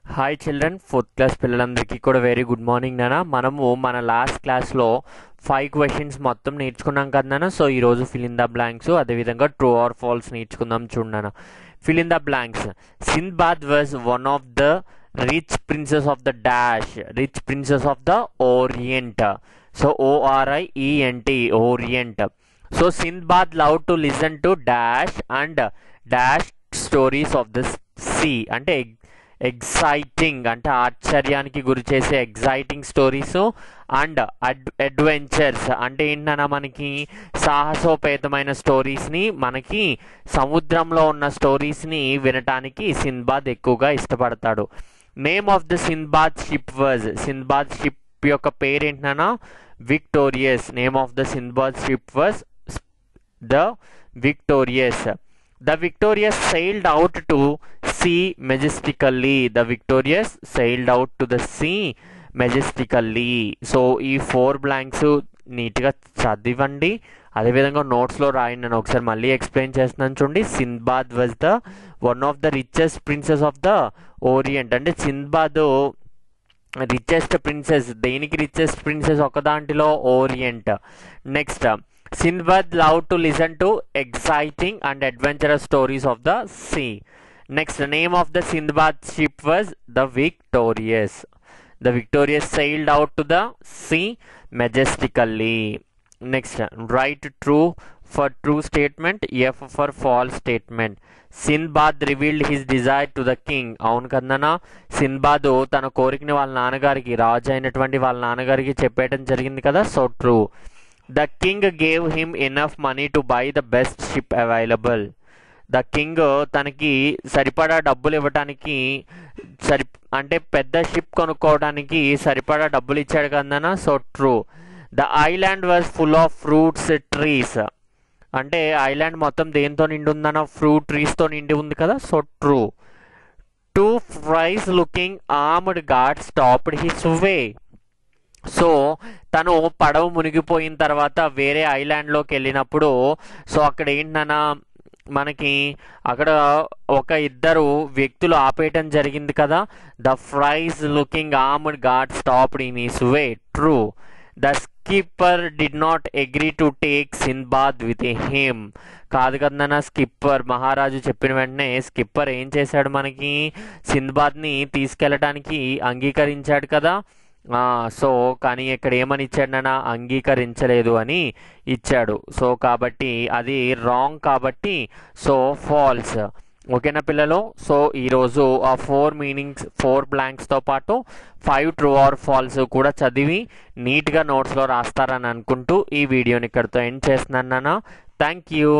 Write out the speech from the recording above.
Hi children, fourth class పిల్లలందరికీ కూడా very good morning నాన్న. మనము మన లాస్ట్ క్లాస్లో 5 క్వశ్చన్స్ మొత్తం నేర్చుకున్నాం కదా నాన్న. సో ఈరోజు ఫిల్ ఇన్ ద బ్లాంక్స్, అదేవిధంగా ట్రూ ఆర్ ఫాల్స్ నేర్చుకుందాం చూడన్నా. Fill in the blanks. Sinbad was one of the rich princes of the dash, rich princes of the orient. So ORIENT, orient. So Sinbad love to listen to dash and dash stories of the sea. అంటే exciting అంటే ఆశ్చర్యానికి గురి చేసే exciting stories and adventures అంటే ఏంటన్నా మనకి సాహసోపేతమైన స్టోరీస్ని, మనకి సముద్రంలో ఉన్న స్టోరీస్ని వినటానికి సింబాద్ ఎక్కువగా ఇష్టపడతాడు. Name of the Sinbad ship was, Sinbad ship యొక్క పేరేంటన్నా Victorious. Name of the Sinbad ship was the Victorious. The Victorious sailed out to sea majestically. The Victorious sailed out to the sea majestically. So ఈ 4 blanks నీట్గా చదివండి, అదేవిధంగా నోట్స్లో రాయండి. నేను ఒకసారి మళ్ళీ explain చేస్తున్నాను చూడండి. Sinbad was the one of the richest princes of the orient. అంటే సింబాద్ రిచెస్ట్ ప్రిన్సెస్. దేనికి రిచెస్ట్ ప్రిన్సెస్? ఒక దాంట్లో orient. Next, Sinbad loved to listen to exciting and adventurous stories of the sea. Next, the name of the Sinbad ship was the Victorious. The Victorious sailed out to the sea majestically. Next, write true for true statement, F for false statement. Sinbad revealed his desire to the king. అవును కదన్నా, సిన్బాద్ తన కోరికని వాళ్ళ నాన్నగారికి, రాజు అయినటువంటి వాళ్ళ నాన్నగారికి చెప్పేయడం జరిగింది కదా. So true. The king gave him enough money to buy the best ship available. The king తనకి సరిపడా డబ్బులు ఇవ్వడానికి, అంటే పెద్ద షిప్ కొనుక్కోవడానికి సరిపడా డబ్బులు ఇచ్చాడు కదన్నా. So true. The island was full of fruits trees. అంటే ఐలాండ్ మొత్తం దేంతో నిండి ఉందన్న? ఫ్రూట్ ట్రీస్తో నిండి ఉంది కదా. So true. 2 fries looking armed guards stopped his way. So తను పడవ మునిగిపోయిన తర్వాత వేరే ఐలాండ్లోకి వెళ్ళినప్పుడు, సో అక్కడ ఏంటన్నా మనకి అక్కడ ఒక ఇద్దరు వ్యక్తులు ఆపేయటం జరిగింది కదా. The fierce looking armed guard stopped in his way. True. The skipper did not agree to take Sinbad with him. కాదు కదన్నా, స్కిప్పర్ మహారాజు చెప్పిన వెంటనే స్కిప్పర్ ఏం చేశాడు? మనకి సింబాద్ని తీసుకెళ్ళటానికి అంగీకరించాడు కదా. సో కానీ ఇక్కడ ఏమని ఇచ్చాడన్నా? అంగీకరించలేదు అని ఇచ్చాడు. సో కాబట్టి అది రాంగ్, కాబట్టి సో ఫాల్స్. ఓకేనా పిల్లలు? సో ఈరోజు ఆ 4 బ్లాంక్స్తో పాటు 5 ట్రూ ఆర్ ఫాల్స్ కూడా చదివి నీట్గా నోట్స్లో రాస్తారని అనుకుంటూ ఈ వీడియోని ఇక్కడితో ఎండ్ చేస్తున్నాను నాన్న. Thank you.